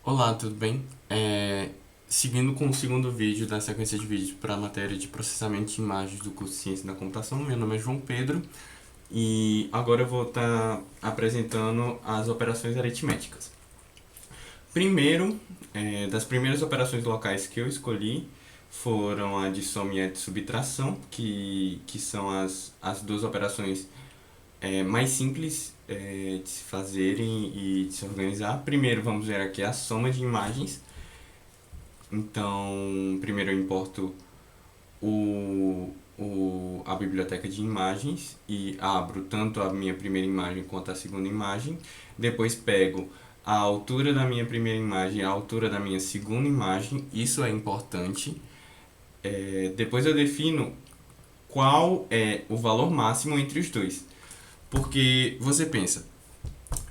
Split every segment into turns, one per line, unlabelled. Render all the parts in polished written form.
Olá, tudo bem? Seguindo com o segundo vídeo da sequência de vídeos para a matéria de processamento de imagens do curso de Ciência da Computação, meu nome é João Pedro e agora eu vou estar apresentando as operações aritméticas. Primeiro, das primeiras operações locais que eu escolhi foram a de soma e a de subtração, que são as duas operações mais simples de se fazerem e de se organizar. Primeiro vamos ver aqui a soma de imagens. Então, primeiro eu importo a biblioteca de imagens e abro tanto a minha primeira imagem quanto a segunda imagem. Depois pego a altura da minha primeira imagem e a altura da minha segunda imagem, isso é importante. Depois eu defino qual é o valor máximo entre os dois. Porque você pensa,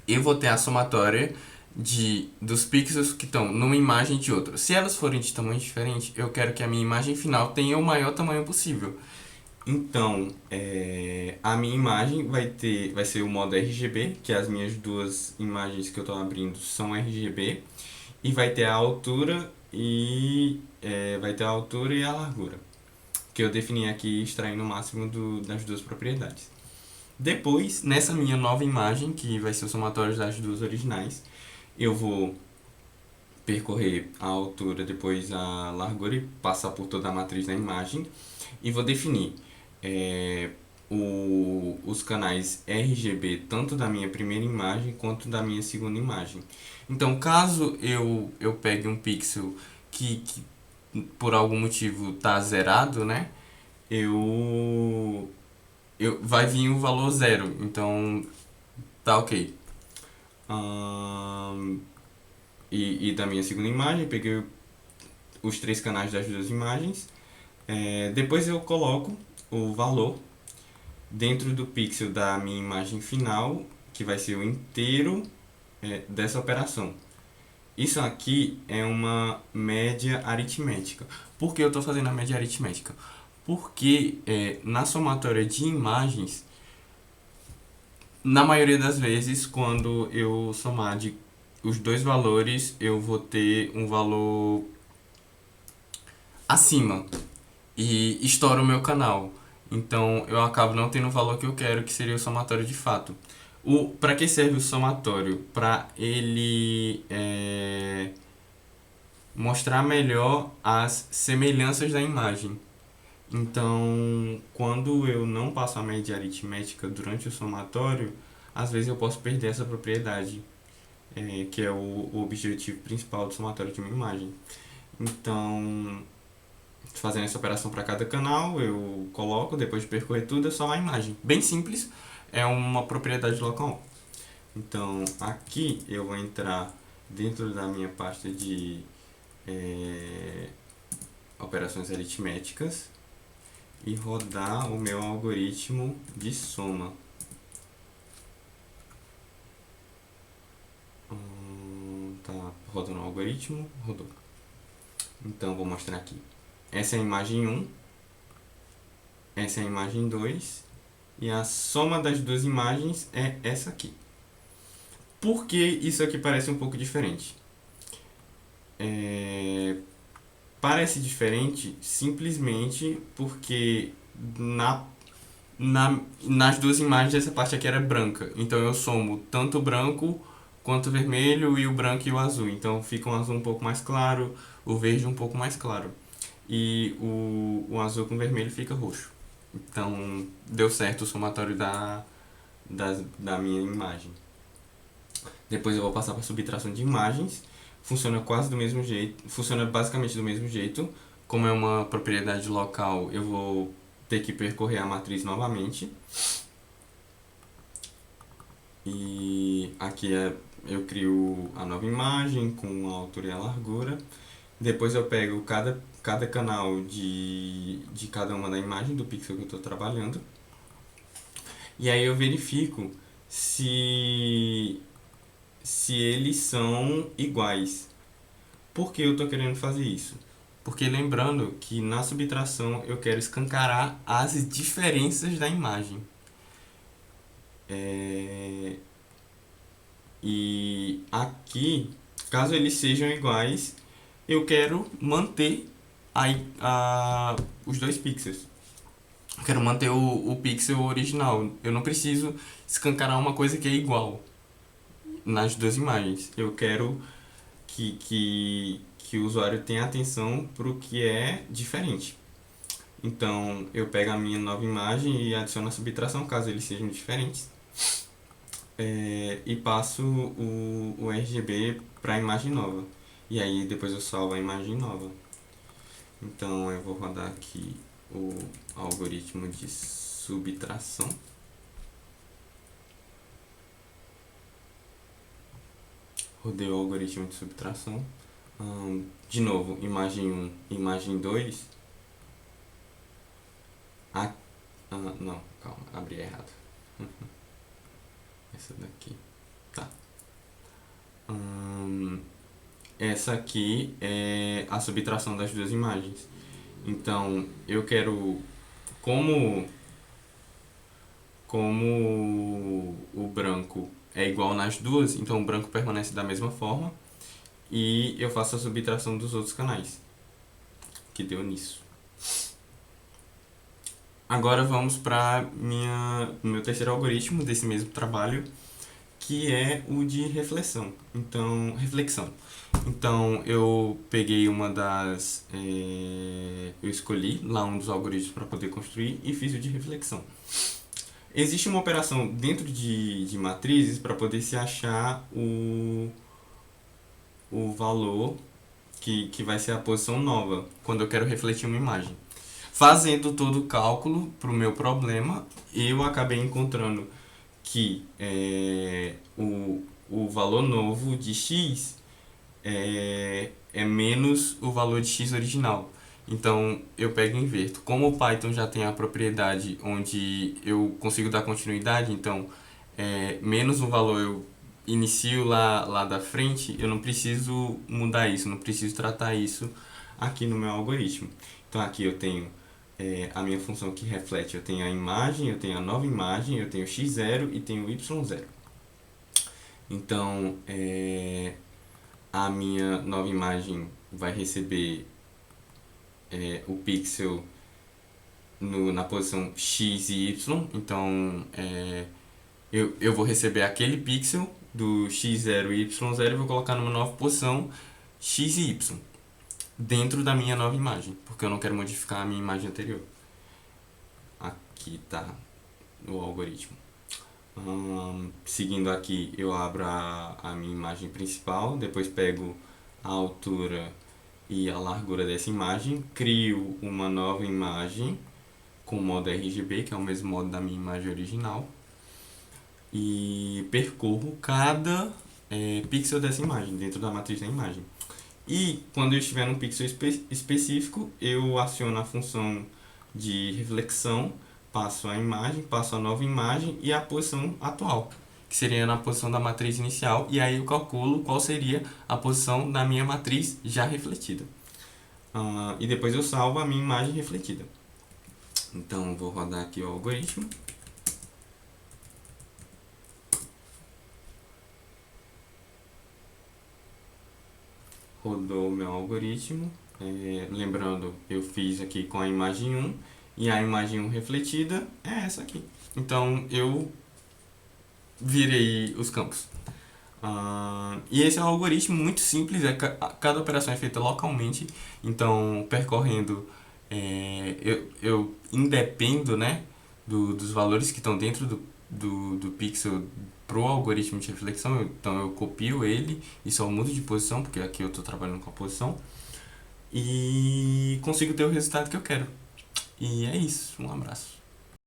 eu vou ter a somatória dos pixels que estão numa imagem e de outra. Se elas forem de tamanho diferente, eu quero que a minha imagem final tenha o maior tamanho possível. Então, a minha imagem vai ser o modo RGB, que as minhas duas imagens que eu estou abrindo são RGB, e vai ter a altura e a largura, que eu defini aqui extraindo o máximo das duas propriedades. Depois, nessa minha nova imagem, que vai ser o somatório das duas originais, eu vou percorrer a altura, depois a largura e passar por toda a matriz da imagem e vou definir os canais RGB tanto da minha primeira imagem quanto da minha segunda imagem. Então, caso eu pegue um pixel que por algum motivo está zerado, né? Vai vir o valor zero, então tá ok. Ahn, e da minha segunda imagem, peguei os três canais das duas imagens. Depois eu coloco o valor dentro do pixel da minha imagem final, que vai ser o inteiro dessa operação. Isso aqui é uma média aritmética. Por que eu estou fazendo a média aritmética? Porque na somatória de imagens, na maioria das vezes, quando eu somar os dois valores, eu vou ter um valor acima e estoura o meu canal. Então eu acabo não tendo o valor que eu quero, que seria o somatório de fato. Para que serve o somatório? Para ele mostrar melhor as semelhanças da imagem. Então, quando eu não passo a média aritmética durante o somatório, às vezes eu posso perder essa propriedade, que é o objetivo principal do somatório de uma imagem. Então, fazendo essa operação para cada canal, eu coloco, depois de percorrer tudo, é só uma imagem. Bem simples, é uma propriedade local. Então, aqui eu vou entrar dentro da minha pasta de operações aritméticas e rodar o meu algoritmo de soma. Tá rodando o algoritmo, rodou. Então vou mostrar aqui. Essa é a imagem 1, essa é a imagem 2 e a soma das duas imagens é essa aqui. Por que isso aqui parece um pouco diferente? Parece diferente simplesmente porque nas duas imagens essa parte aqui era branca. Então eu somo tanto o branco quanto o vermelho e o branco e o azul. Então fica um azul um pouco mais claro, o verde um pouco mais claro. E o azul com o vermelho fica roxo. Então deu certo o somatório da minha imagem. Depois eu vou passar para subtração de imagens. Funciona quase do mesmo jeito, funciona basicamente do mesmo jeito. Como é uma propriedade local, eu vou ter que percorrer a matriz novamente. E aqui eu crio a nova imagem com a altura e a largura. Depois eu pego cada canal de cada uma da imagem do pixel que eu estou trabalhando. E aí eu verifico se eles são iguais. Por que eu estou querendo fazer isso? Porque lembrando que na subtração eu quero escancarar as diferenças da imagem. E aqui Caso eles sejam iguais, eu quero manter os dois pixels. Eu quero manter o pixel original. Eu não preciso escancarar uma coisa que é igual nas duas imagens. Eu quero que o usuário tenha atenção para o que é diferente. Então, eu pego a minha nova imagem e adiciono a subtração, caso eles sejam diferentes. E passo o RGB para a imagem nova. E aí, depois eu salvo a imagem nova. Então, eu vou rodar aqui o algoritmo de subtração. Rodei o algoritmo de subtração. De novo, imagem 1, imagem 2. Não, calma, abri errado. Essa daqui. Tá. Essa aqui é a subtração das duas imagens. Então, eu quero... Como o branco é igual nas duas, então o branco permanece da mesma forma. E eu faço a subtração dos outros canais, que deu nisso. Agora vamos para meu terceiro algoritmo desse mesmo trabalho, que é o de reflexão. Então eu peguei eu escolhi lá um dos algoritmos para poder construir e fiz o de reflexão. Existe uma operação dentro de matrizes para poder se achar o valor que vai ser a posição nova quando eu quero refletir uma imagem. Fazendo todo o cálculo para o meu problema, eu acabei encontrando que o valor novo de x é menos o valor de x original. Então eu pego e inverto. Como o Python já tem a propriedade onde eu consigo dar continuidade, então menos um valor eu inicio lá da frente, eu não preciso mudar isso, não preciso tratar isso aqui no meu algoritmo. Então aqui eu tenho a minha função que reflete, eu tenho a imagem, eu tenho a nova imagem, eu tenho x0 e tenho y0. Então a minha nova imagem vai receber o pixel na posição x e y, então eu vou receber aquele pixel do x0 e y0 e vou colocar numa nova posição x e y dentro da minha nova imagem, porque eu não quero modificar a minha imagem anterior. Aqui está o algoritmo. Seguindo aqui, eu abro a minha imagem principal, depois pego a altura e a largura dessa imagem, crio uma nova imagem com o modo RGB, que é o mesmo modo da minha imagem original, e percorro cada pixel dessa imagem, dentro da matriz da imagem. E quando eu estiver num pixel específico, eu aciono a função de reflexão, passo a imagem, passo a nova imagem e a posição atual, que seria na posição da matriz inicial, e aí eu calculo qual seria a posição da minha matriz já refletida. E depois eu salvo a minha imagem refletida. Então vou rodar aqui o algoritmo. Rodou o meu algoritmo. Lembrando, eu fiz aqui com a imagem 1 e a imagem 1 refletida é essa aqui. Então eu virei os campos. E esse é um algoritmo muito simples, cada operação é feita localmente, então percorrendo, eu independo, né, dos valores que estão dentro do pixel pro algoritmo de reflexão, então eu copio ele e só mudo de posição, porque aqui eu estou trabalhando com a posição, e consigo ter o resultado que eu quero. E é isso, um abraço.